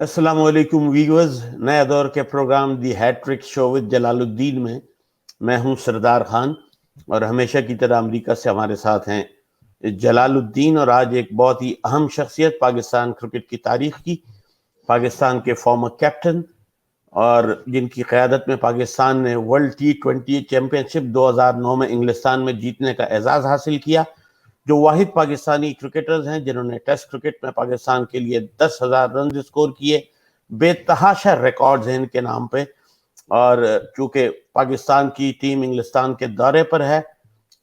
अस्सलामु अलैकुम व्यूअर्स। नया दौर के program the hattrick show with Jalaluddin में मैं हूं सरदार खान और हमेशा की तरह अमेरिका से हमारे साथ हैं जलालुद्दीन। और आज एक बहुत ही अहम शख्सियत पाकिस्तान क्रिकेट की तारीख की, पाकिस्तान के फॉर्मर कैप्टन और जिनकी क़यादत में पाकिस्तान ने वर्ल्ड T20 चैम्पियनशिप 2009 में इंग्लिस्तान में जीतने का एजाज़ हासिल किया, जो वाहिद पाकिस्तानी क्रिकेटर्स हैं जिन्होंने टेस्ट क्रिकेट में पाकिस्तान के लिए 10,000 रन स्कोर किए। बेतहाशा रिकॉर्ड्स हैं इनके नाम पे। और चूंकि पाकिस्तान की टीम इंग्लिस्तान के दौरे पर है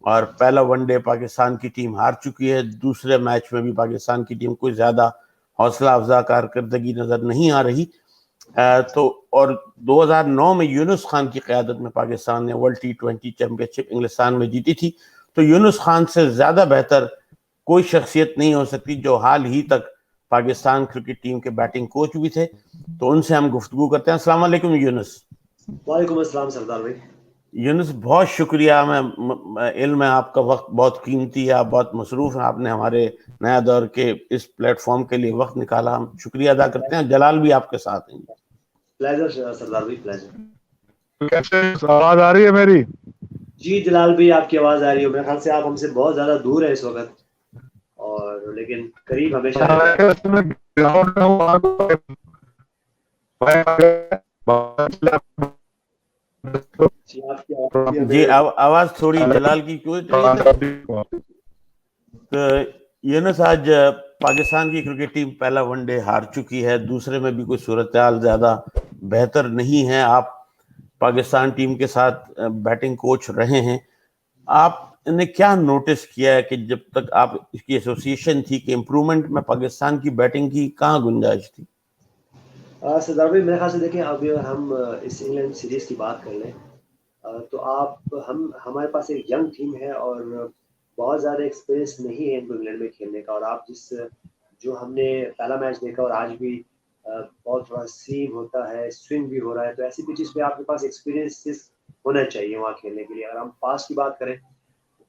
और पहला वनडे पाकिस्तान की टीम हार चुकी है, दूसरे मैच में भी पाकिस्तान की टीम कोई ज़्यादा हौसला अफजा कारकर्दगी नज़र नहीं आ रही। तो और 2009 में यूनुस खान की क़यादत में पाकिस्तान ने वर्ल्ड T20 चैम्पियनशिप इंग्लिस्तान में जीती थी। तो यूनुस खान से ज़्यादा बेहतर कोई शख्सियत नहीं हो सकती, जो हाल ही तक पाकिस्तान क्रिकेट टीम के बैटिंग कोच भी थे। तो उनसे हम गुफ्तगू करते हैं। अस्सलाम वालेकुम यूनुस। वालेकुम अस्सलाम सरदार भाई। यूनुस, बहुत शुक्रिया। मैं इल्म है आपका वक्त बहुत कीमती है, आप बहुत मसरूफ हैं, आपने हमारे नया दौर के इस प्लेटफॉर्म के लिए वक्त निकाला, हम शुक्रिया अदा करते हैं। जलाल भी आपके साथ हैं। प्लेजर सरदार भाई, प्लेजर। कैसे आवाज आ रही है मेरी? जी जलाल भाई, आपकी आवाज आ रही है। मेरे ख्याल से आप हमसे बहुत ज्यादा दूर है इस वक्त, और लेकिन करीब हमेशा रहते हैं। जी आवाज थोड़ी जलाल की क्यों तो यूनुस, आज पाकिस्तान की क्रिकेट टीम पहला वनडे हार चुकी है, दूसरे में भी कोई सूरत हाल ज़्यादा बेहतर नहीं है। आप पाकिस्तान टीम के साथ बैटिंग कोच रहे हैं, आपने क्या नोटिस किया है कि जब तक आप इसकी एसोसिएशन थी कि इम्प्रूवमेंट में पाकिस्तान की बैटिंग की कहाँ गुंजाइश थी? सरदार भाई, मेरे ख्याल से देखें, अभी हम इस इंग्लैंड सीरीज की बात कर लें तो हमारे पास एक यंग टीम है और बहुत ज़्यादा एक्सपीरियंस नहीं है इनको इंग्लैंड में खेलने का। और आप जो हमने पहला मैच देखा और आज भी बहुत थोड़ा सीम होता है, स्विंग भी हो रहा है, तो ऐसी पिचेस पे आपके पास एक्सपीरियंस होना चाहिए वहाँ खेलने के लिए। अगर हम पास की बात करें,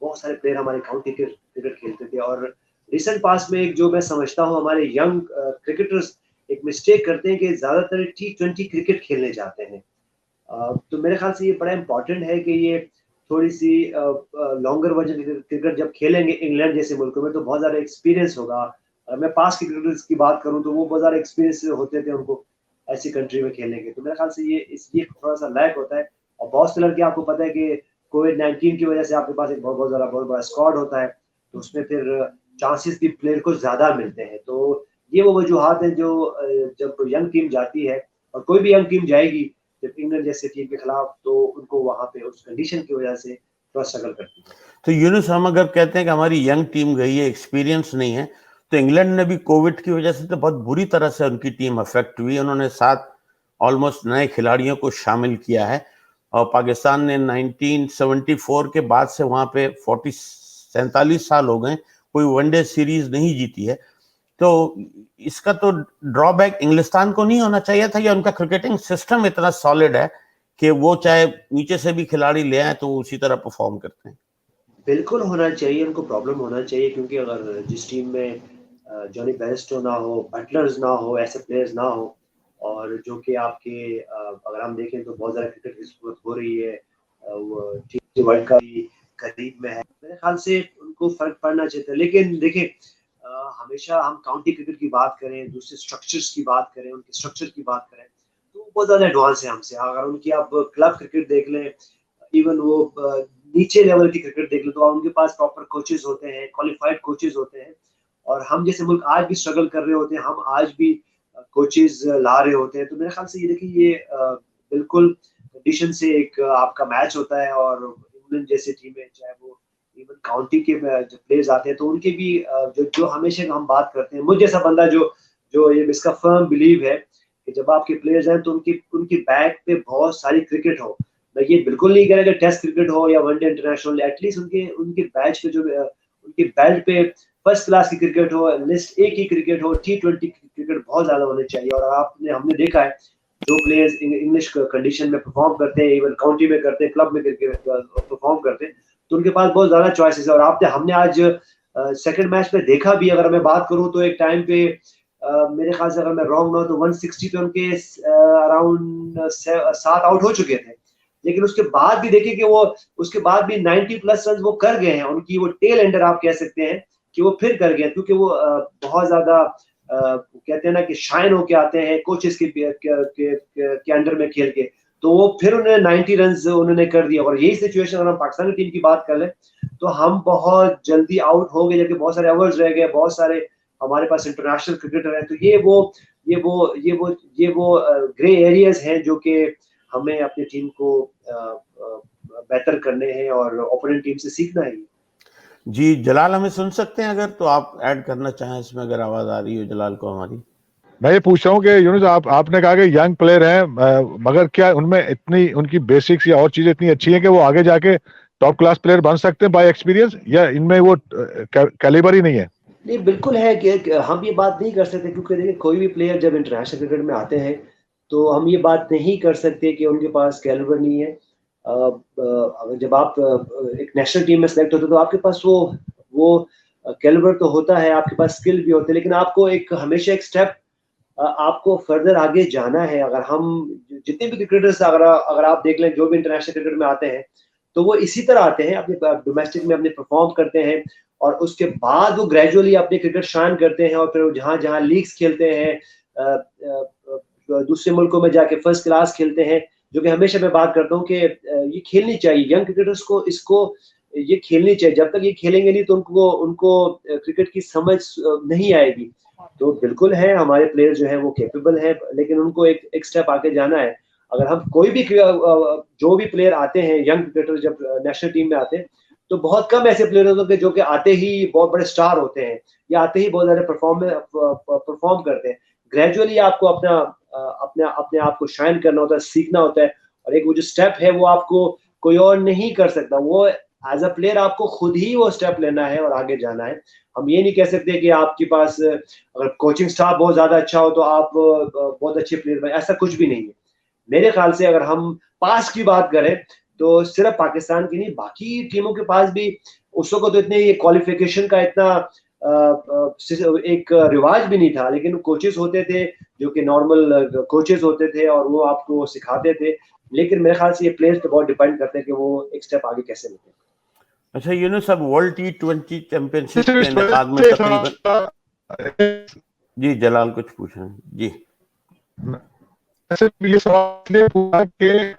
बहुत सारे प्लेयर हमारे काउंटी क्रिकेट खेलते थे, और रिसेंट पास में एक जो मैं समझता हूँ हमारे यंग क्रिकेटर्स एक मिस्टेक करते हैं कि ज़्यादातर T20 क्रिकेट खेलने जाते हैं। तो मेरे ख्याल से ये बड़ा इम्पोर्टेंट है कि ये थोड़ी सी लॉन्गर वर्जन क्रिकेट जब खेलेंगे इंग्लैंड जैसे मुल्कों में, तो बहुत ज़्यादा एक्सपीरियंस होगा। मैं पास के क्रिकेटर्स की बात करूं तो वो बहुत ज़्यादा एक्सपीरियंस होते थे उनको ऐसी कंट्री में खेलने के। तो मेरे ख्याल से ये थोड़ा सा लैक होता है। और बहुत से लड़के, आपको पता है कि कोविड-19 की वजह से आपके पास एक बहुत बड़ा स्क्वाड होता है, तो उसमें फिर चांसेस भी प्लेयर को ज़्यादा मिलते हैं। तो ये वो वजूहात हैं जो जब यंग टीम जाती है, और कोई भी यंग टीम जाएगी जब इंग्लैंड जैसे टीम के खिलाफ, तो उनको वहां पे उस कंडीशन की वजह से थोड़ा स्ट्रगल करती है। तो यूनुस, हम अगर कहते हैं कि हमारी यंग टीम गई है, एक्सपीरियंस नहीं है, तो इंग्लैंड ने भी कोविड की वजह से तो बहुत बुरी तरह से उनकी टीम अफेक्ट हुई। उन्होंने 7 ऑलमोस्ट नए खिलाड़ियों को शामिल किया है और पाकिस्तान ने 1974 के बाद से वहाँ पे 47 साल हो गए कोई वनडे सीरीज नहीं जीती है। तो इसका तो ड्रॉबैक इंग्लिस्तान को नहीं होना चाहिए था, या उनका क्रिकेटिंग सिस्टम इतना सॉलिड है कि वो चाहे नीचे से भी खिलाड़ी ले आए तो उसी तरह परफॉर्म करते हैं? बिल्कुल होना चाहिए, उनको प्रॉब्लम होना चाहिए, क्योंकि अगर जिस टीम में जॉनी बेयरस्टो ना हो, बटलर्स ना हो, ऐसे प्लेयर्स ना हो, और जो कि आपके अगर हम देखें तो बहुत ज़्यादा क्रिकेट की ज़रूरत हो रही है, वो टी वर्ल्ड कप भी करीब में है, मेरे ख्याल से उनको फ़र्क पड़ना चाहिए था। लेकिन देखिए, हमेशा हम काउंटी क्रिकेट की बात करें, दूसरे स्ट्रक्चर्स की बात करें, उनके स्ट्रक्चर की बात करें, तो बहुत ज़्यादा एडवांस है हमसे। अगर उनकी आप क्लब क्रिकेट देख लें, इवन वो नीचे लेवल की क्रिकेट देख लो, तो उनके पास प्रॉपर कोचेज होते हैं, क्वालिफाइड कोचेज होते हैं। और हम जैसे मुल्क आज भी स्ट्रगल कर रहे होते हैं, हम आज भी कोचेज ला रहे होते हैं। तो मेरे ख्याल से ये देखिए, ये बिल्कुल कंडीशन से एक आपका मैच होता है। और इंग्लैंड जैसे टीमें, चाहे वो इवन काउंटी के जो प्लेयर्स आते हैं, तो उनके भी जो हमेशा हम बात करते हैं, मुझ जैसा बंदा जो जो ये इसका फर्म बिलीव है कि जब आपके प्लेयर्स हैं तो उनकी बैक पे बहुत सारी क्रिकेट हो। मैं ये बिल्कुल नहीं कह रहा कि टेस्ट क्रिकेट हो या वनडे इंटरनेशनल, एटलीस्ट उनके बैच पे जो उनके बेल्ट पे फर्स्ट क्लास की क्रिकेट हो, लिस्ट ए की क्रिकेट हो, T20 क्रिकेट बहुत ज्यादा होने चाहिए। और हमने देखा है जो प्लेयर्स इंग्लिश कंडीशन में परफॉर्म करते हैं, इवन काउंटी में करते हैं, क्लब में परफॉर्म करते हैं, तो उनके पास बहुत ज्यादा चॉइसेस है। और हमने आज सेकंड मैच में देखा भी, अगर मैं बात करूं तो एक टाइम पे मेरे ख्याल से अगर मैं रॉन्ग ना हो तो 160 पे उनके अराउंड 7 आउट हो चुके थे, लेकिन उसके बाद भी देखिए कि वो उसके बाद भी 90 प्लस रन वो कर गए हैं। उनकी वो टेल एंडर आप कह सकते हैं कि वो फिर कर गए, क्योंकि वो बहुत ज्यादा कहते हैं ना कि शाइन होके आते हैं कोचेस के अंडर में खेल के, तो वो फिर उन्होंने 90 रन उन्होंने कर दिया। और यही सिचुएशन अगर हम पाकिस्तान की टीम की बात कर लें तो हम बहुत जल्दी आउट हो गए, जबकि बहुत सारे ओवर्स रह गए, बहुत सारे हमारे पास इंटरनेशनल क्रिकेटर हैं। तो ये वो ग्रे एरियाज हैं जो कि हमें अपनी टीम को बेहतर करने हैं और ओपोनेंट टीम से सीखना है। जी जलाल, हमें सुन सकते हैं अगर तो आप ऐड करना चाहें इसमें, अगर आवाज आ रही हो जलाल को हमारी। मैं ये पूछ रहा हूँ कि यूनुस आपने कहा कि यंग प्लेयर हैं, मगर क्या उनमें इतनी उनकी बेसिक्स या और चीजें इतनी अच्छी हैं कि वो आगे जाके टॉप क्लास प्लेयर बन सकते हैं बाय एक्सपीरियंस, या इनमें वो कैलिबर ही नहीं है? नहीं, बिल्कुल है कि हम ये बात नहीं कर सकते, क्योंकि देखिए कोई भी प्लेयर जब इंटरनेशनल क्रिकेट में आते हैं तो हम ये बात नहीं कर सकते कि उनके पास कैलिबर नहीं है। अगर जब आप एक नेशनल टीम में सेलेक्ट होते हो तो आपके पास वो कैलिबर तो होता है, आपके पास स्किल भी होते हैं, लेकिन आपको हमेशा एक स्टेप आपको फर्दर आगे जाना है। अगर हम जितने भी क्रिकेटर्स अगर आप देख लें, जो भी इंटरनेशनल क्रिकेट में आते हैं तो वो इसी तरह आते हैं, अपने डोमेस्टिक में अपने परफॉर्म करते हैं और उसके बाद वो ग्रेजुअली अपने क्रिकेट शाइन करते हैं और फिर जहां जहां लीग्स खेलते हैं, दूसरे मुल्कों में जाके फर्स्ट क्लास खेलते हैं, जो कि हमेशा मैं बात करता हूँ कि ये खेलनी चाहिए यंग क्रिकेटर्स को, इसको ये खेलनी चाहिए। जब तक ये खेलेंगे नहीं तो उनको क्रिकेट की समझ नहीं आएगी। तो बिल्कुल है, हमारे प्लेयर जो है वो कैपेबल है, लेकिन उनको एक स्टेप आगे जाना है। अगर हम कोई भी जो भी प्लेयर आते हैं यंग क्रिकेटर जब नेशनल टीम में आते हैं तो बहुत कम ऐसे प्लेयर होते हैं जो कि आते ही बहुत बड़े स्टार होते हैं या आते ही बहुत ज्यादा परफॉर्म करते हैं। ग्रेजुअली आपको अपने आप को शाइन करना होता है, सीखना होता है, और एक वो जो स्टेप है वो आपको कोई और नहीं कर सकता। वो एज अ प्लेयर आपको खुद ही वो स्टेप लेना है और आगे जाना है। हम ये नहीं कह सकते कि आपके पास अगर कोचिंग स्टाफ बहुत ज्यादा अच्छा हो तो आप बहुत अच्छे प्लेयर बने, ऐसा कुछ भी नहीं है। मेरे ख्याल से अगर हम पास की बात करें तो सिर्फ पाकिस्तान की नहीं, बाकी टीमों के पास भी उस वक्त तो इतने ये क्वालिफिकेशन का इतना एक रिवाज भी नहीं था, लेकिन कोचेस होते थे जो कि नॉर्मल कोचेस होते थे और वो आपको सिखाते थे। लेकिन मेरे ख्याल से ये प्लेयर्स पे बहुत डिपेंड करते हैं कि वो एक स्टेप आगे कैसे लेते हैं। अच्छा यूनुस, अब वर्ल्ड T20 चैंपियनशिप के इनेकाद में तकरीबन, जी जलाल कुछ पूछ रहे हैं जी। ये सवाल पूछा कि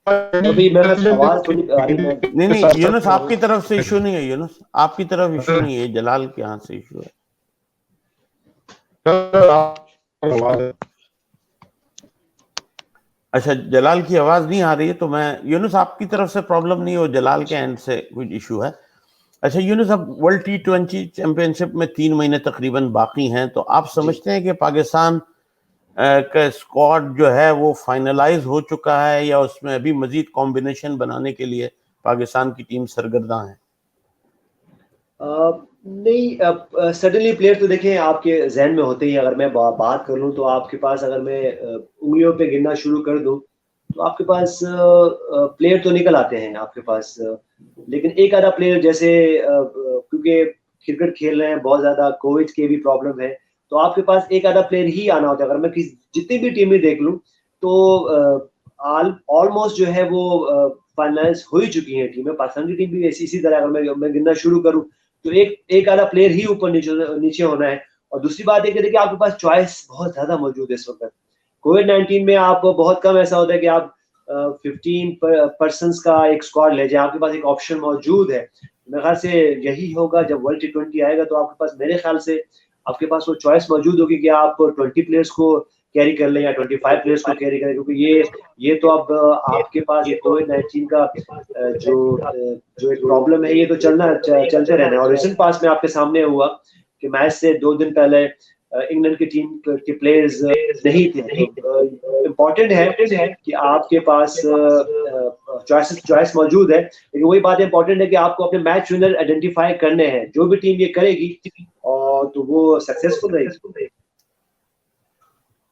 अभी मेरा आवाज थोड़ी आ रही है। नहीं यूनुस, आपकी तरफ से इशू नहीं है, यूनुस आपकी तरफ इशू नहीं है, जलाल के यहाँ से इशू है। अच्छा, जलाल की आवाज नहीं आ रही है, तो मैं यूनुस आपकी तरफ से प्रॉब्लम नहीं हो, जलाल के एंड से कुछ इशू है। अच्छा यूनुस, अब वर्ल्ड T20 चैंपियनशिप में 3 महीने तकरीबन बाकी हैं, तो आप समझते हैं कि पाकिस्तान का स्क्वाड जो है वो फाइनलाइज हो चुका है या उसमें अभी मजीद कॉम्बिनेशन बनाने के लिए पाकिस्तान की टीम सरगर्दा है? नहीं, सडनली प्लेयर तो देखें आपके जहन में होते ही। अगर मैं बात कर लूँ तो आपके पास, अगर मैं उंगलियों पे गिनना शुरू कर दूं तो आपके पास प्लेयर तो निकल आते हैं आपके पास, लेकिन एक आधा प्लेयर जैसे क्योंकि क्रिकेट खेल रहे हैं, बहुत ज्यादा कोविड की भी प्रॉब्लम है, तो आपके पास एक आधा प्लेयर ही आना होता है। अगर मैं जितनी भी टीमें देख लूँ तो ऑलमोस्ट जो है वो फाइनलाइज हो ही चुकी है टीमें। पाकिस्तान की टीम भी इसी तरह, अगर मैं गिनना शुरू करूँ तो एक आधा प्लेयर ही ऊपर नीचे होना है। और दूसरी बात है कि आपके पास चॉइस बहुत ज्यादा मौजूद है इस वक्त। कोविड-19 में आप बहुत कम ऐसा होता है कि आप 15 पर्सन का एक स्क्वाड ले जाए, आपके पास एक ऑप्शन मौजूद है। मेरे ख्याल से यही होगा जब वर्ल्ड T20 आएगा, तो आपके पास, मेरे ख्याल से आपके पास वो चॉइस मौजूद होगी कि आप 20 प्लेयर्स को कैरी कर लें या 25 प्लेयर्स को कैरी करें, क्योंकि ये तो अब आपके पास कोविड-19 का जो एक प्रॉब्लम है, ये तो चलते रहना है। और रिसेंट पास में आपके सामने हुआ कि मैच से 2 दिन पहले इंग्लैंड की टीम के प्लेयर्स नहीं थे। तो इम्पोर्टेंट है कि आपके पास चॉइस मौजूद है, लेकिन वही बात इम्पोर्टेंट है कि आपको अपने मैच विनर आइडेंटिफाई करने हैं। जो भी टीम ये करेगी और तो वो सक्सेसफुल रहेगी।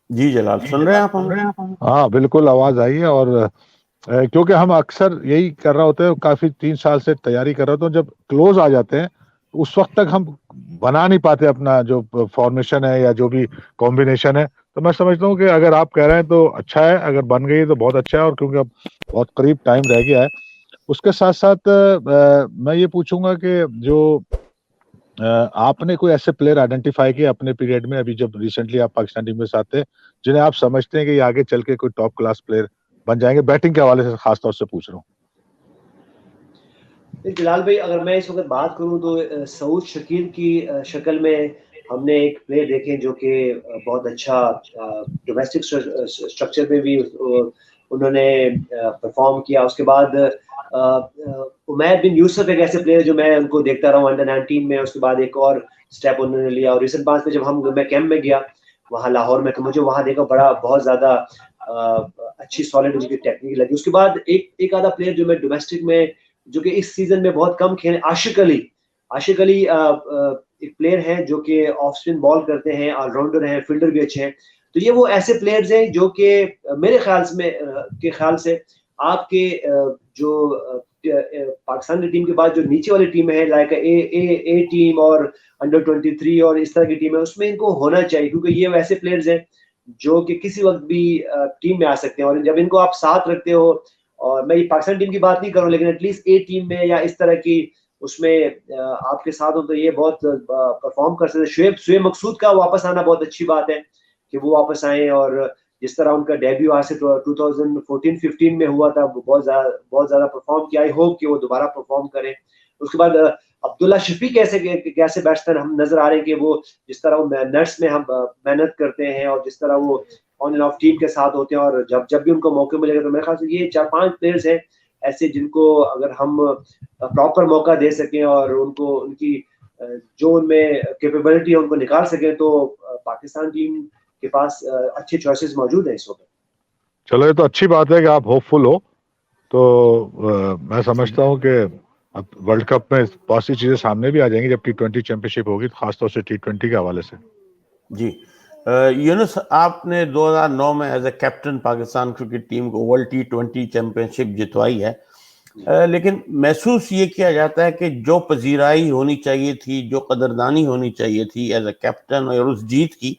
जी जलाल, सुन रहे हैं आप हम? हाँ बिल्कुल, आवाज आई है। और क्योंकि हम अक्सर यही कर रहे होते हैं, काफी 3 साल से तैयारी कर रहे होते हैं, जब क्लोज आ जाते हैं तो उस वक्त तक हम बना नहीं पाते अपना जो फॉर्मेशन है या जो भी कॉम्बिनेशन है। तो मैं समझता हूँ कि अगर आप कह रहे हैं तो अच्छा है, अगर बन गई तो बहुत अच्छा है, और क्योंकि अब बहुत करीब टाइम रह गया है। उसके साथ साथ मैं ये पूछूंगा कि जो आपने कोई ऐसे प्लेयर आइडेंटिफाई किए अपने पीरियड में, अभी जब रिसेंटली आप पाकिस्तान टीम में साथ थे, जिन्हें आप समझते हैं कि ये आगे चल के कोई टॉप क्लास प्लेयर बन जाएंगे? बैटिंग के हवाले से खासतौर से पूछ रहा हूँ। जलाल भाई, अगर मैं इस वक्त बात करूं तो सऊद शकील की शक्ल में हमने एक प्लेयर देखे जो कि बहुत अच्छा डोमेस्टिक स्ट्रक्चर में भी उन्होंने परफॉर्म किया। उसके बाद उमैर बिन यूसुफ एक ऐसे प्लेयर जो मैं उनको देखता रहा हूँ अंडर 19 में। उसके बाद एक और स्टेप उन्होंने लिया, और रिसेंट पास में जब मैं कैंप में गया वहाँ लाहौर में, तो मुझे वहाँ देखा बहुत ज्यादा अच्छी सॉलिड उनकी टेक्निक लगी। उसके बाद एक आधा प्लेयर जो मैं डोमेस्टिक में, जो कि इस सीजन में बहुत कम खेले, आशिक अली एक प्लेयर है जो कि ऑफ स्पिन बॉल करते हैं, ऑलराउंडर हैं, फील्डर भी अच्छे हैं। तो ये वो ऐसे प्लेयर्स हैं जो कि मेरे ख्याल से आपके जो पाकिस्तान की टीम के बाद जो नीचे वाली टीम है, लाइक ए टीम और अंडर 23 और इस तरह की टीम है, उसमें इनको होना चाहिए, क्योंकि ये वैसे प्लेयर्स हैं जो कि किसी वक्त भी टीम में आ सकते हैं। और जब इनको आप साथ रखते हो, और मैं पाकिस्तान टीम की बात नहीं करूं, लेकिन एटलीस्ट ए टीम में या इस तरह की उसमें आपके साथ हो, तो ये बहुत परफॉर्म कर सकते हैं। शुएब मकसूद का वापस आना बहुत अच्छी बात है कि वो वापस आए, और जिस तरह उनका डेब्यू आज से 2014-15 में हुआ था, वो बहुत ज्यादा परफॉर्म किया। आई होप कि वो दोबारा परफॉर्म करें। उसके बाद अब्दुल्ला शफी कैसे बैट्समैन हम नजर आ रहे हैं कि वो जिस तरह वो नेट्स में हम मेहनत करते हैं, और जिस तरह वो ऑन एंड ऑफ टीम के साथ होते हैं, और जब भी उनको मौके मिलेगा, तो मेरे ख्याल से ये 4-5 प्लेयर्स हैं ऐसे जिनको अगर हम प्रॉपर मौका दे सकें और उनको उनकी जो उनमें कैपेबिलिटी है उनको निकाल सकें, तो पाकिस्तान टीम के पास अच्छे चॉइसेस मौजूद हैं इस वक्त। चलो, ये तो अच्छी बात है कि आप होपफुल हो। तो मैं समझता हूँ कि अब वर्ल्ड कप में बहुत सी चीजें सामने भी आ जाएंगी जब T20 चैंपियनशिप होगी, खासतौर से T20 के हवाले से। जी यूनुस, आपने 2009 में as a captain Pakistan cricket team को वर्ल्ड T20 चैंपियनशिप जितवाई है, लेकिन महसूस ये किया जाता है कि जो पजीराई होनी चाहिए थी, जो कदरदानी होनी चाहिए थी एज ए कैप्टन और उस जीत की,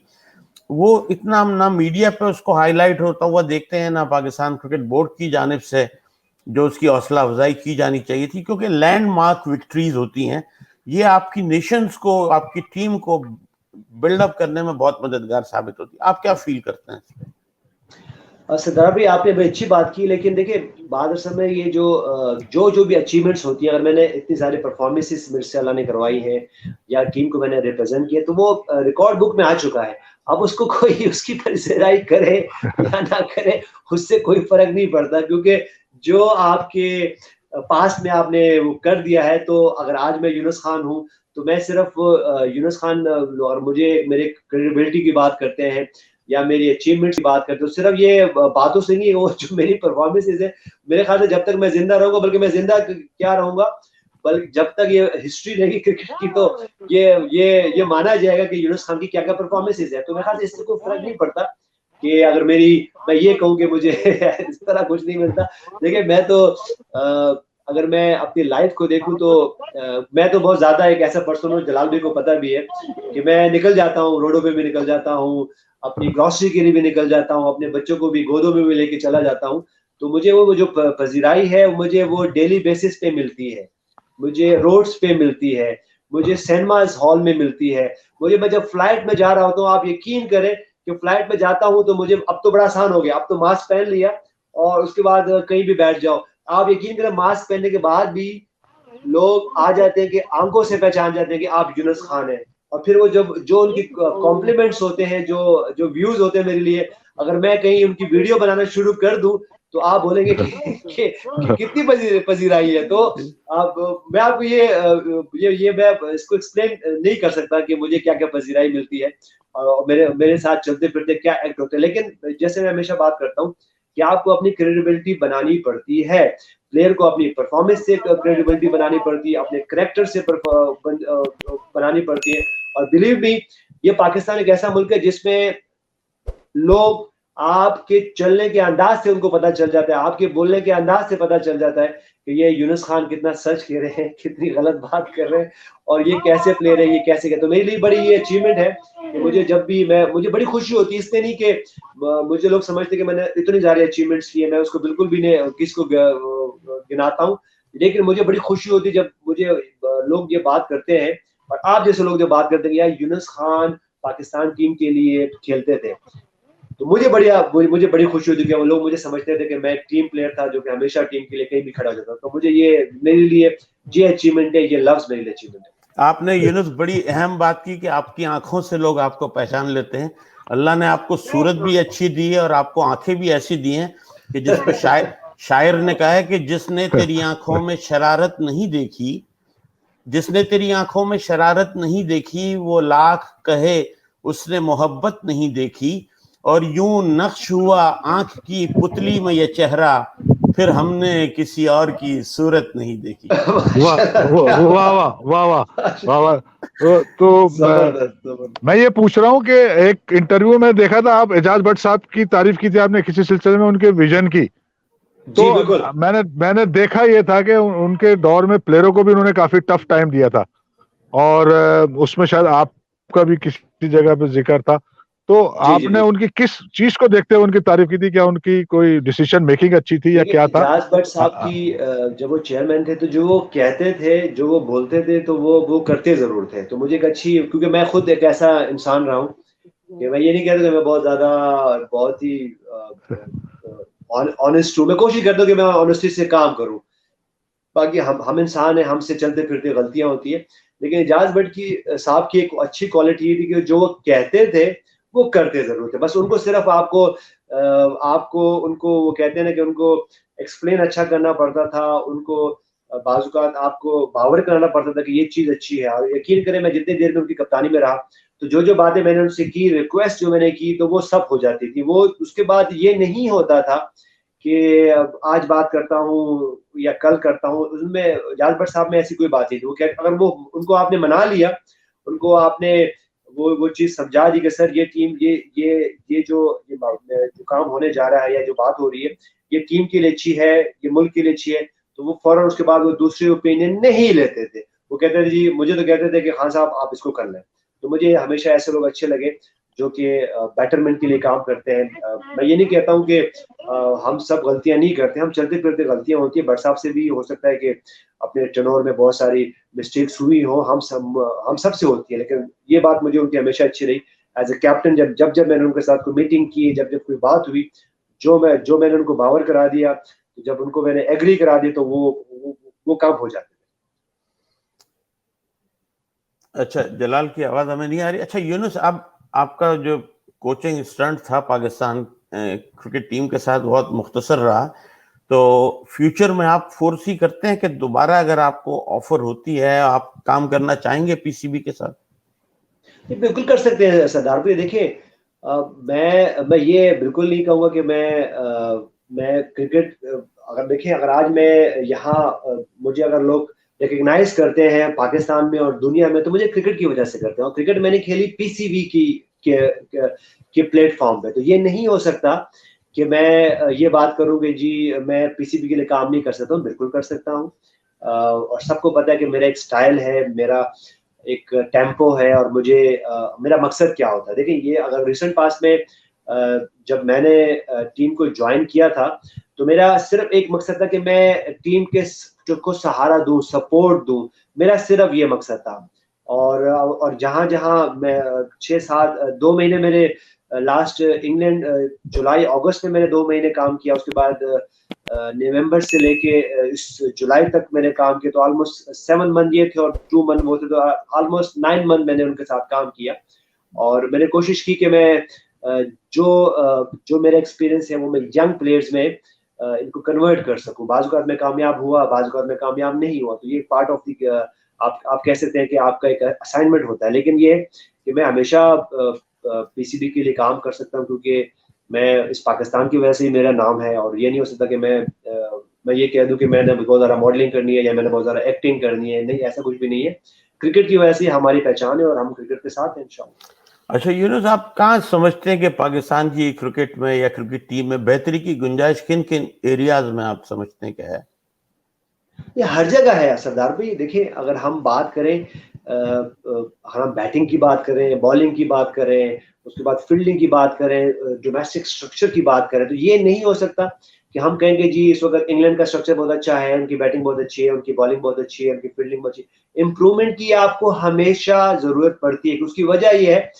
वो इतना ना मीडिया पे उसको हाईलाइट होता हुआ देखते हैं, ना पाकिस्तान क्रिकेट बोर्ड की जानिब से जो उसकी हौसला अफजाई की जानी चाहिए थी, क्योंकि लैंडमार्क विक्ट्रीज होती हैं। ये आपकी नेशंस को, आपकी टीम को बिल्डअप करने में बहुत मददगार साबित होती है। आप क्या फील करते हैं इस पे? सरदार भाई, आपने बड़ी अच्छी बात की, लेकिन देखिए बाद समय ये जो भी अचीवमेंट्स होती है, अगर मैंने इतनी सारी परफॉर्मेंसेस मेरे से अल्लाह ने करवाई है या टीम को मैंने रिप्रेजेंट किया, तो वो रिकॉर्ड बुक में आ चुका है। अब उसको कोई उसकी परेशानी करे या ना करे, उससे कोई फर्क नहीं पड़ता, क्योंकि जो आपके पास में आपने वो कर दिया है। तो अगर आज मैं यूनुस खान हूँ, तो मैं सिर्फ यूनुस खान, और मुझे मेरे क्रेडिबिलिटी की बात करते हैं या मेरी अचीवमेंट्स की बात करते हो, सिर्फ ये बातों से नहीं, वो जो मेरी परफॉर्मेंसेस है, मेरे ख्याल से जब तक मैं जिंदा रहूंगा, बल्कि मैं जिंदा क्या रहूंगा, बल्कि जब तक ये हिस्ट्री रहेगी क्रिकेट की, तो ये माना जाएगा कि यूनुस खान की क्या क्या परफॉर्मेंसेस है। तो मेरे ख्याल से इससे कोई फर्क नहीं पड़ता कि अगर मैं ये कहूँ कि मुझे इस तरह कुछ नहीं मिलता। देखिए, मैं तो अगर मैं अपनी लाइफ को देखूं, तो मैं तो बहुत ज्यादा एक ऐसा पर्सन हूँ, जलाल भाई को पता भी है, कि मैं निकल जाता हूँ, रोडों पे भी निकल जाता हूँ, अपनी ग्रॉसरी के लिए भी निकल जाता हूँ, अपने बच्चों को भी गोदों में भी लेके चला जाता हूँ। तो मुझे वो जो पजीराई है, मुझे वो डेली बेसिस पे मिलती है, मुझे रोड्स पे मिलती है, मुझे सिनेमाज हॉल में मिलती है। मैं जब फ्लाइट में जा रहा होता हूँ, आप यकीन करें कि फ्लाइट में जाता हूँ, तो मुझे अब तो बड़ा आसान हो गया, अब तो मास्क पहन लिया और उसके बाद कहीं भी बैठ जाओ। आप यकीन करें, मास्क पहनने के बाद भी लोग आ जाते हैं कि आंखों से पहचान जाते हैं कि आप यूनुस खान हैं। और फिर वो जो उनकी कॉम्प्लीमेंट्स होते हैं, जो व्यूज होते हैं मेरे लिए, अगर मैं कहीं उनकी वीडियो बनाना शुरू कर दूं, तो आप बोलेंगे कि कितनी पजीराई है। तो मैं आपको ये मैं इसको एक्सप्लेन नहीं कर सकता कि मुझे क्या क्या पजीराई मिलती है और मेरे साथ चलते फिरते क्या एक्ट होते हैं। लेकिन जैसे मैं हमेशा बात करता हूँ कि आपको अपनी क्रेडिबिलिटी बनानी पड़ती है, प्लेयर को अपनी परफॉर्मेंस से क्रेडिबिलिटी बनानी पड़ती है, अपने करेक्टर से बनानी पड़ती है। और बिलीव मी, ये पाकिस्तान एक ऐसा मुल्क है जिसमें लोग आपके चलने के अंदाज से उनको पता चल जाता है, आपके बोलने के अंदाज से पता चल जाता है कि ये यूनुस खान कितना सच कह रहे हैं, कितनी गलत बात कर रहे हैं और ये कैसे प्लेयर है, ये कैसे कहते। तो मेरे लिए बड़ी ये अचीवमेंट है कि मुझे जब भी मुझे बड़ी खुशी होती है। इसलिए नहीं कि मुझे लोग समझते कि मैंने इतनी सारी अचीवमेंट्स की है, मैं उसको बिल्कुल भी नहीं किसको गिनाता हूँ, लेकिन मुझे बड़ी खुशी होती है जब मुझे लोग ये बात करते हैं और आप जैसे लोग जो बात करते हैं यार यूनुस खान पाकिस्तान टीम के लिए खेलते थे, तो मुझे बड़ी खुशी होती है कि वो लोग मुझे समझते थे कि मैं एक टीम प्लेयर था जो कि हमेशा टीम के लिए कहीं भी खड़ा हो जाता। तो मुझे ये मेरे लिए ये अचीवमेंट है, ये लफ्ज मेरे लिए अचीवमेंट है। आपने यूनुस बड़ी अहम बात की कि आपकी आंखों से लोग आपको पहचान लेते हैं। अल्लाह ने आपको सूरत भी अच्छी दी है और आपको आंखें भी ऐसी दी हैं कि जिस पे शायर ने कहा है कि जिसने तेरी आंखों में शरारत नहीं देखी, जिसने तेरी आंखों में शरारत नहीं देखी, वो लाख कहे उसने मोहब्बत नहीं देखी, और यूं नक्श हुआ आंख की पुतली में ये चेहरा, फिर हमने किसी और की सूरत नहीं देखी। वाह वाह वाह वाह वाह वाह। तो मैं ये पूछ रहा हूँ कि एक इंटरव्यू में देखा था, आप एजाज भट्ट साहब की तारीफ की थी आपने किसी सिलसिले में, उनके विजन की। तो मैंने देखा ये था कि उनके दौर में प्लेयरों को भी उन्होंने काफी टफ टाइम दिया था, और उसमें शायद आपका भी किसी जगह पे जिक्र था। तो आपने उनकी किस चीज को देखते हुए उनकी तारीफ की थी? क्या उनकी कोई डिसीजन मेकिंग अच्छी थी या क्या था? एजाज भट्ट साहब की जब वो चेयरमैन थे तो जो वो कहते थे, जो वो बोलते थे, तो वो करते जरूर थे। तो मुझे एक अच्छी, क्योंकि मैं खुद एक ऐसा इंसान रहा हूँ कि मैं ये नहीं कहता कि मैं बहुत ही ऑनेस्ट हूँ। मैं कोशिश करता हूँ कि मैं ऑनेस्टी से काम करूँ। बाकी हम इंसान हैं, हमसे चलते फिरते गलतियां होती है। लेकिन एजाज भट्ट की साहब की एक अच्छी क्वालिटी ये थी कि जो वो कहते थे वो करते जरूर थे। बस उनको सिर्फ आपको उनको वो कहते हैं ना कि उनको एक्सप्लेन अच्छा करना पड़ता था, उनको बाजुकात आपको बावर कराना पड़ता था कि ये चीज अच्छी है। और यकीन करें, मैं जितनी देर में उनकी कप्तानी में रहा, तो जो बातें मैंने उनसे की, रिक्वेस्ट जो मैंने की, तो वो सब हो जाती थी। वो उसके बाद ये नहीं होता था कि आज बात करता हूँ या कल करता हूँ, उसमें एजाज भट्ट साहब में ऐसी कोई बात नहीं थी। वो अगर वो उनको आपने मना लिया, उनको आपने वो चीज समझा दी कि सर ये टीम ये जो काम होने जा रहा है या जो बात हो रही है, ये टीम के लिए अच्छी है, ये मुल्क के लिए अच्छी है, तो वो फौरन उसके बाद वो दूसरी ओपिनियन नहीं लेते थे। वो कहते थे जी, मुझे तो कहते थे कि खान साहब आप इसको कर लें। तो मुझे हमेशा ऐसे लोग अच्छे लगे जो कि बेटरमेंट के लिए काम करते हैं। मैं ये नहीं कहता हूँ कि हम सब गलतियां नहीं करते, हम चलते फिरते गलतियां होती है। भट्ट साहब से भी हो सकता है कि अपने टर्नओवर में बहुत सारी मिस्टेक्स हुई हो, हम सब से होती है। लेकिन ये बात मुझे उनकी हमेशा अच्छी रही एज ए कैप्टन। जब मैंने उनके साथ कोई मीटिंग की, जब कोई बात हुई, जो मैंने उनको बावर करा दिया, जब उनको मैंने एग्री करा दिया, तो वो काम हो जाते थे। अच्छा, जलाल की आवाज हमें नहीं आ रही। अच्छा यूनुस, आपका जो कोचिंग स्टंट था पाकिस्तान क्रिकेट टीम के साथ बहुत मुख्तसर रहा, तो फ्यूचर में आप फोर्स ही करते हैं कि दोबारा अगर आपको ऑफर होती है, आप काम करना चाहेंगे पीसीबी के साथ? बिल्कुल कर सकते हैं सरदार भाई। देखिए, मैं ये बिल्कुल नहीं कहूँगा कि मैं क्रिकेट, अगर देखिए, अगर आज मैं यहाँ मुझे अगर लोग रिकग्नाइज करते हैं पाकिस्तान में और दुनिया में, तो मुझे क्रिकेट की वजह से करते हैं। और क्रिकेट मैंने खेली पीसीबी के प्लेटफॉर्म पे। तो ये नहीं हो सकता कि मैं ये बात करूँ कि जी मैं पीसीबी के लिए काम नहीं कर सकता हूँ। बिल्कुल कर सकता हूँ। और सबको पता है कि मेरा एक स्टाइल है, मेरा एक टेम्पो है, और मेरा मकसद क्या होता है। देखिए, ये अगर रिसेंट पास में जब मैंने टीम को ज्वाइन किया था, तो मेरा सिर्फ एक मकसद था कि मैं टीम को सहारा दूं, सपोर्ट दूं। मेरा सिर्फ ये मकसद था। और जहां जहां मैं 6-7 2 महीने मेरे लास्ट इंग्लैंड, जुलाई अगस्त में मैंने 2 महीने काम किया। उसके बाद नवंबर से लेके इस जुलाई तक मैंने काम किया। तो ऑलमोस्ट 7 मंथ ये थे और 2 मंथ वो थे, तो ऑलमोस्ट 9 मंथ मैंने उनके साथ काम किया। और मैंने कोशिश की कि मैं जो मेरा एक्सपीरियंस है वो मैं यंग प्लेयर्स में इनको कन्वर्ट कर सकूं। बाज़-औक़ात में कामयाब हुआ, बाज़-औक़ात में कामयाब नहीं हुआ। तो ये पार्ट ऑफ द आप कह सकते हैं कि आपका एक असाइनमेंट होता है। लेकिन ये कि मैं हमेशा पीसीबी के लिए काम कर सकता हूँ, क्योंकि मैं इस पाकिस्तान की वजह से ही मेरा नाम है। और ये नहीं हो सकता कि मैं ये कह दूं कि मैंने बहुत ज़्यादा मॉडलिंग करनी है या मैंने बहुत ज़्यादा एक्टिंग करनी है। नहीं, ऐसा कुछ भी नहीं है। क्रिकेट की वजह से हमारी पहचान है और हम क्रिकेट के साथ हैं इंशाल्लाह। अच्छा यूनुस, आप कहाँ समझते हैं कि पाकिस्तान की क्रिकेट में या क्रिकेट टीम में बेहतरी की गुंजाइश किन किन एरियाज में आप समझते हैं कि है? ये हर जगह है सरदार भाई। देखिए, अगर हम बात करें, हम बैटिंग की बात करें, बॉलिंग की बात करें, उसके बाद फील्डिंग की बात करें, डोमेस्टिक स्ट्रक्चर की बात करें, तो ये नहीं हो सकता कि हम कहेंगे जी इस वक्त इंग्लैंड का स्ट्रक्चर बहुत अच्छा है, उनकी बैटिंग बहुत अच्छी है, उनकी बॉलिंग बहुत अच्छी है, उनकी फील्डिंग बहुत अच्छी है। इम्प्रूवमेंट की आपको हमेशा जरूरत पड़ती है। उसकी वजह ये है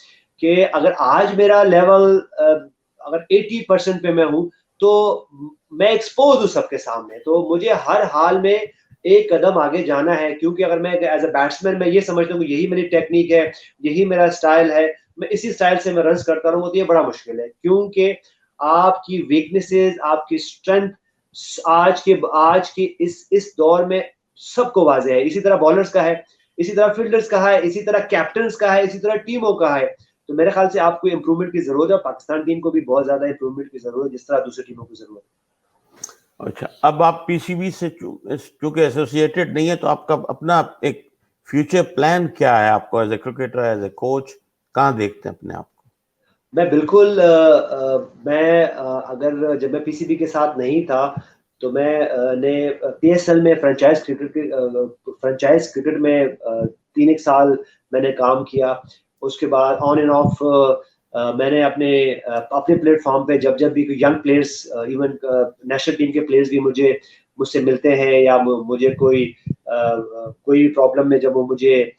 कि अगर आज मेरा लेवल अगर 80% पे मैं हूँ, तो मैं एक्सपोज हूँ सबके सामने, तो मुझे हर हाल में एक कदम आगे जाना है। क्योंकि अगर मैं एज अ बैट्समैन मैं ये समझता हूँ कि यही मेरी टेक्निक है, यही मेरा स्टाइल है, मैं इसी स्टाइल से मैं रन्स करता रहूंगा, तो ये बड़ा मुश्किल है। क्योंकि आपकी वीकनेसेस, आपकी स्ट्रेंथ आज के इस दौर में सबको वाजे है। इसी तरह बॉलर्स का है, इसी तरह फील्डर्स का है, इसी तरह कैप्टन्स का है, इसी तरह टीमों का है। तो मेरे ख्याल से आपको इम्प्रूवमेंट की जरूरत है। पाकिस्तान टीम को भी बहुत ज्यादा इम्प्रूवमेंट की जरूरत है, जिस तरह दूसरी टीमों की जरूरत है। अच्छा, अब आप पीसीबी से चूंकि एसोसिएटेड नहीं है, तो आपका अपना एक फ्यूचर प्लान क्या है? आपको as a cricketer, as a coach, कहाँ देखते हैं अपने आप को? मैं बिल्कुल अगर जब मैं पीसीबी के साथ नहीं था, तो मैं ने पीएसएल में फ्रेंचाइज क्रिकेट में 3 एक साल मैंने काम किया। उसके बाद ऑन एंड ऑफ मैंने अपने प्लेटफॉर्म पे जब भी young players, even national team के प्लेयर्स भी मुझसे मिलते हैं, या मुझे कोई प्रॉब्लम में जब वो मुझे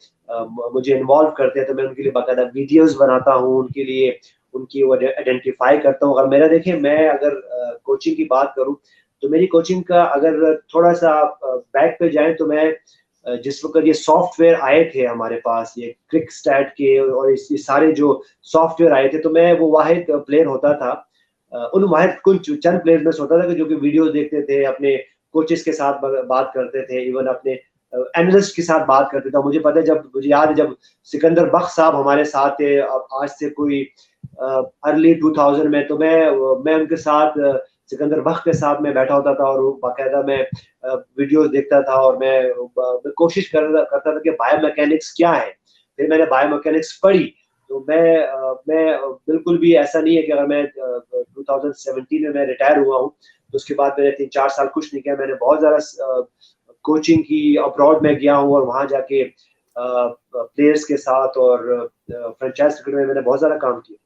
इन्वॉल्व करते हैं, तो मैं उनके लिए बाकायदा वीडियोस बनाता हूँ, उनके लिए उनकी वो आइडेंटिफाई करता हूँ। अगर मेरा देखिए, मैं अगर कोचिंग की बात करूँ, तो मेरी कोचिंग का अगर थोड़ा सा बैक पे जाए, तो मैं जिस वक्त ये सॉफ्टवेयर आए थे हमारे पास, ये क्रिक स्टैट के और ये सारे जो सॉफ्टवेयर आए थे, तो मैं वो वाहिद प्लेयर होता था, उन वाहिद कुछ चंद प्लेयर में से होता था कि जो कि वीडियो देखते थे, अपने कोचेस के साथ बात करते थे, इवन अपने एनालिस्ट के साथ बात करते थे। मुझे पता है, मुझे याद है जब सिकंदर बख्श साहब हमारे साथ थे, अब आज से कोई अर्ली 2000 में, तो मैं उनके साथ सिकंदर बख्श के साथ मैं बैठा होता था, और बाकायदा मैं वीडियोस देखता था, और मैं कोशिश करता था कि बायोमैकेनिक्स क्या है। फिर मैंने बायोमैकेनिक्स पढ़ी। तो मैं बिल्कुल भी ऐसा नहीं है कि अगर मैं 2017 में मैं रिटायर हुआ हूँ, तो उसके बाद मैंने 3-4 साल कुछ नहीं किया। मैंने बहुत ज़्यादा कोचिंग की, अब्रॉड में गया हूँ, और वहाँ जाके प्लेयर्स के साथ और फ्रेंचाइज क्रिकेट में मैंने बहुत ज़्यादा काम किया।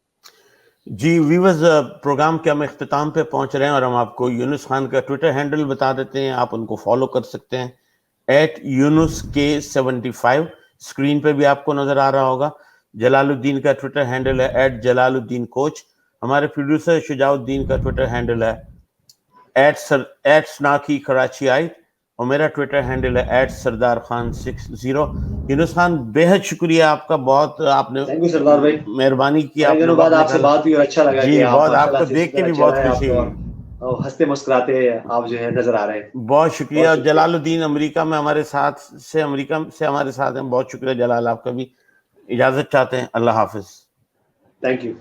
जी व्यूअर्स, प्रोग्राम के हम इख्तिताम पे पहुंच रहे हैं, और हम आपको यूनुस खान का ट्विटर हैंडल बता देते हैं। आप उनको फॉलो कर सकते हैं @YunusK75। स्क्रीन पे भी आपको नजर आ रहा होगा। जलालुद्दीन का ट्विटर हैंडल है @जलालुद्दीन कोच। हमारे प्रोड्यूसर शुजाउद्दीन का ट्विटर हैंडल है @स्नाकी कराची आई, और मेरा ट्विटर हैंडल है @सरदार खान 60। यूनुस खान, बेहद शुक्रिया आपका, बहुत आपने थैंक यू सरदार भाई। मेहरबानी की, कई आपने दिनों बाद वक्त आपसे निकाला। बात हुई और अच्छा लगा कि जी आप बहुत, माशाल्लाह आपको से देख के इतना भी चल बहुत रहा है खुशी आपका, हुई। और हंसते मुस्कुराते आप जो है नजर आ रहे हैं। बहुत शुक्रिया। बहुत और शुक्रिया। जलालुद्दीन अमेरिका में अमेरिका से हमारे साथ हैं। बहुत शुक्रिया जलाल, आपका भी। इजाजत चाहते हैं। अल्लाह हाफिज। Thank you.